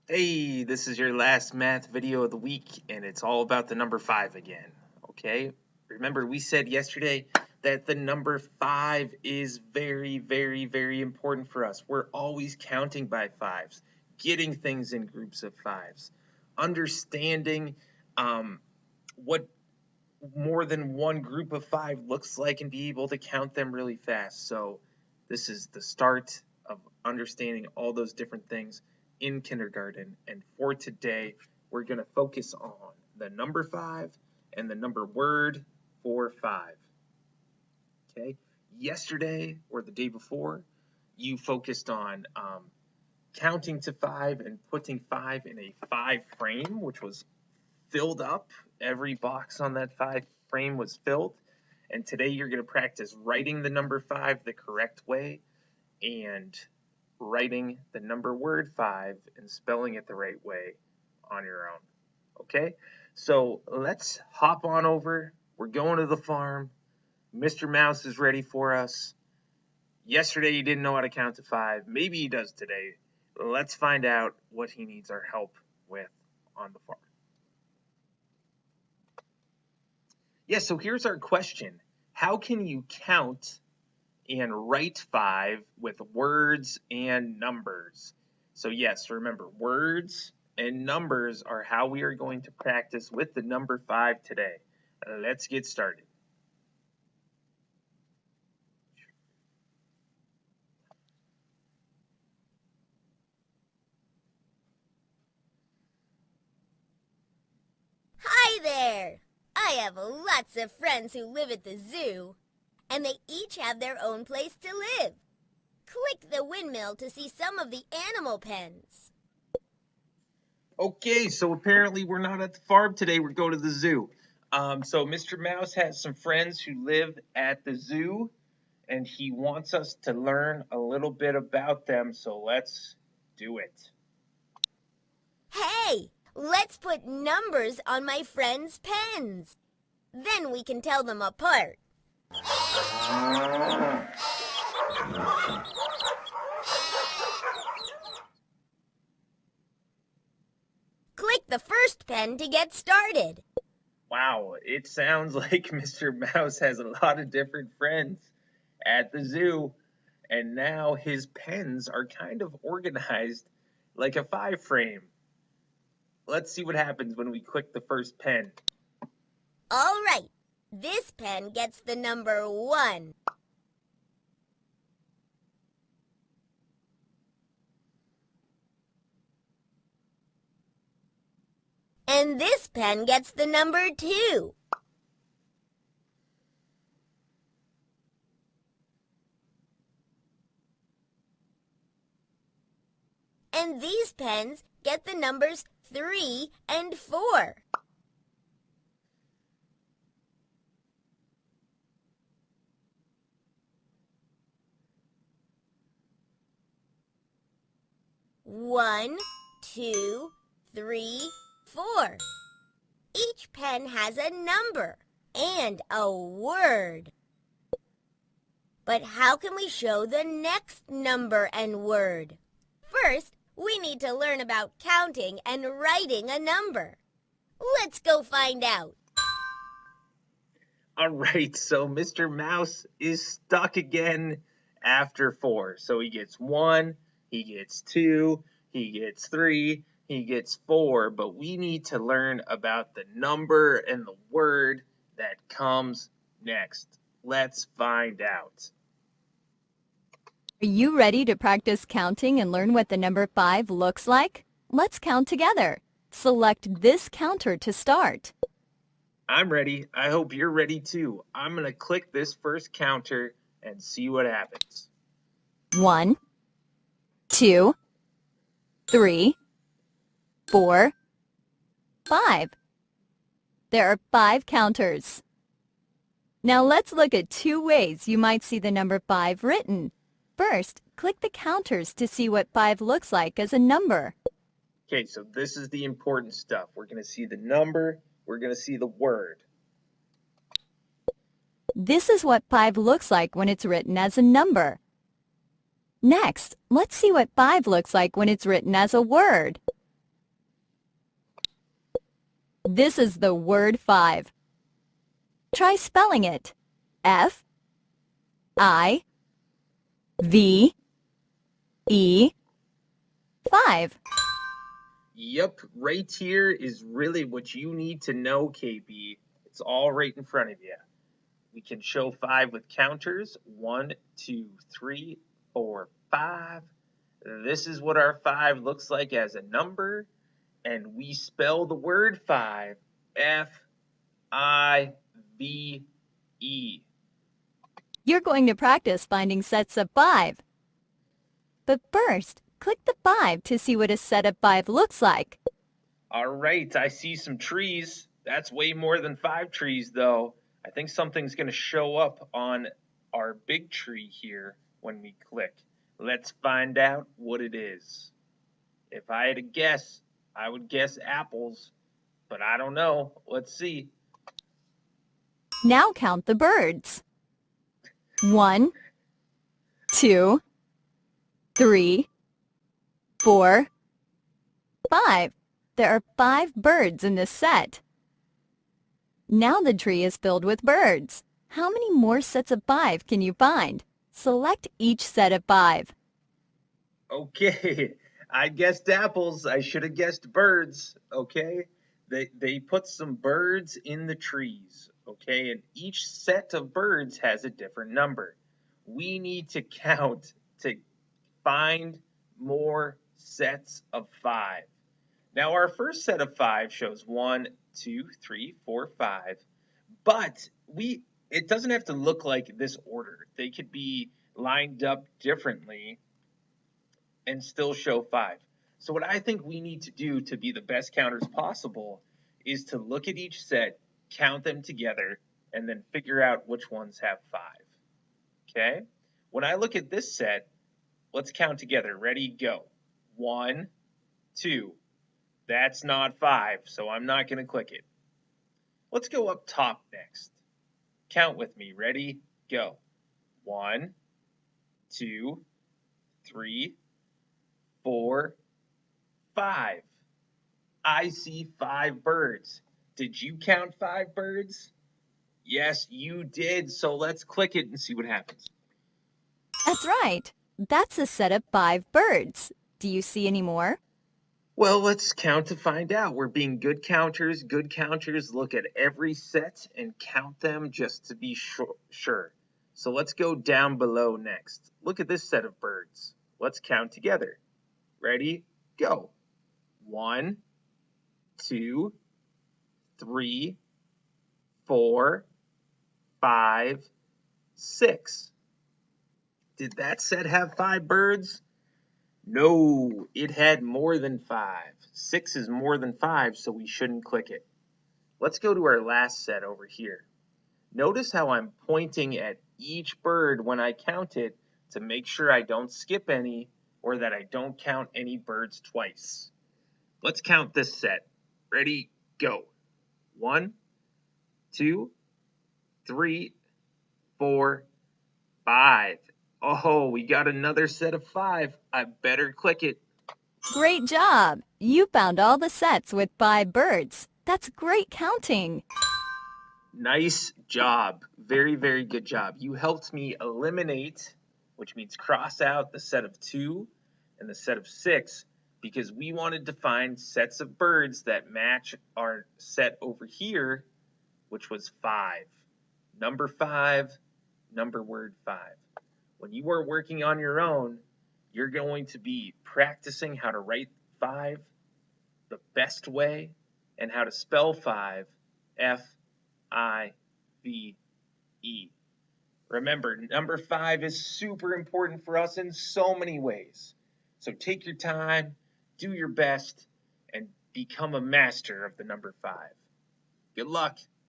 Hey, this is your last math video of the week, and it's all about the number 5 again. Okay? Remember, we said yesterday that the number 5 is very, very, very important for us. We're always counting by fives, getting things in groups of fives, understanding what more than one group of 5 looks like and be able to count them really fast. So, this is the start of understanding all those different things in kindergarten. And for today, we're going to focus on the number 5 and the number word for 5. Okay? Yesterday or the day before, you focused on counting to 5 and putting 5 in a 5 frame, which was filled up. Every box on that 5 frame was filled. And today you're going to practice writing the number 5 the correct way and writing the number word 5 and spelling it the right way on your own. Okay? So let's hop on over. We're going to the farm. Mr. Mouse is ready for us. Yesterday he didn't know how to count to 5. Maybe he does today. Let's find out what he needs our help with on the farm. Yeah, so here's our question. How can you count and write 5 with words and numbers? So yes, remember, words and numbers are how we are going to practice with the number 5 today. Let's get started. Hi there! I have lots of friends who live at the zoo, and they each have their own place to live. Click the windmill to see some of the animal pens. Okay, so apparently we're not at the farm today. We're going to the zoo. So Mr. Mouse has some friends who live at the zoo, and he wants us to learn a little bit about them. So let's do it. Hey, let's put numbers on my friends' pens. Then we can tell them apart. Click the first pen to get started. Wow, it sounds like Mr. Mouse has a lot of different friends at the zoo, and now his pens are kind of organized like a 5 frame. Let's see what happens when we click the first pen. All right, this pen gets the number 1. And this pen gets the number 2. And these pens get the numbers 3 and 4. One, two, three, 4. Each pen has a number and a word. But how can we show the next number and word? First, we need to learn about counting and writing a number. Let's go find out. All right, so Mr. Mouse is stuck again after 4. So he gets 1, he gets 2, he gets 3, he gets 4, but we need to learn about the number and the word that comes next. Let's find out. Are you ready to practice counting and learn what the number 5 looks like? Let's count together. Select this counter to start. I'm ready. I hope you're ready too. I'm going to click this first counter and see what happens. 1, 2, 3, 4, 5. There are 5 counters. Now let's look at 2 ways you might see the number 5 written. First, click the counters to see what 5 looks like as a number. Okay, so this is the important stuff. We're going to see the number, we're going to see the word. This is what 5 looks like when it's written as a number. Next, let's see what 5 looks like when it's written as a word. This is the word 5. Try spelling it. F, I, V, E, 5. Yep, right here is really what you need to know, KB. It's all right in front of you. We can show 5 with counters. 1, 2, 3, 4, 5. This is what our 5 looks like as a number. And we spell the word 5, F-I-V-E. You're going to practice finding sets of 5. But first, click the 5 to see what a set of 5 looks like. All right, I see some trees. That's way more than 5 trees, though. I think something's going to show up on our big tree here when we click. Let's find out what it is. If I had to guess, I would guess apples, but I don't know. Let's see. Now count the birds. 1, 2, 3, 4, 5. There are 5 birds in this set. Now the tree is filled with birds. How many more sets of 5 can you find? Select each set of 5. Okay, I guessed apples. I should have guessed birds, okay? They put some birds in the trees, okay? And each set of birds has a different number. We need to count to find more sets of 5. Now, our first set of 5 shows 1, 2, 3, 4, 5, but it doesn't have to look like this order. They could be lined up differently and still show 5. So what I think we need to do to be the best counters possible is to look at each set, count them together, and then figure out which ones have 5. Okay? When I look at this set, let's count together. Ready? Go. 1, 2. That's not 5, so I'm not going to click it. Let's go up top next. Count with me. Ready? Go. 1, 2, 3, 4, 5. I see 5 birds. Did you count 5 birds? Yes, you did. So let's click it and see what happens. That's right. That's a set of 5 birds. Do you see any more? Well, let's count to find out. We're being good counters. Good counters look at every set and count them just to be sure. So let's go down below next. Look at this set of birds. Let's count together. Ready? Go. 1, 2, 3, 4, 5, 6. Did that set have 5 birds? No, it had more than 5. 6 is more than 5, so we shouldn't click it. Let's go to our last set over here. Notice how I'm pointing at each bird when I count it to make sure I don't skip any or that I don't count any birds twice. Let's count this set. Ready? Go. 1, 2, 3, 4, 5. Oh, we got another set of 5. I better click it. Great job! You found all the sets with 5 birds. That's great counting. Nice job. Very, very good job. You helped me eliminate, which means cross out the set of 2 and the set of 6, because we wanted to find sets of birds that match our set over here, which was 5. Number 5, number word 5. When you are working on your own, you're going to be practicing how to write 5 the best way and how to spell 5, F-I-V-E. Remember, number 5 is super important for us in so many ways. So take your time, do your best, and become a master of the number 5. Good luck.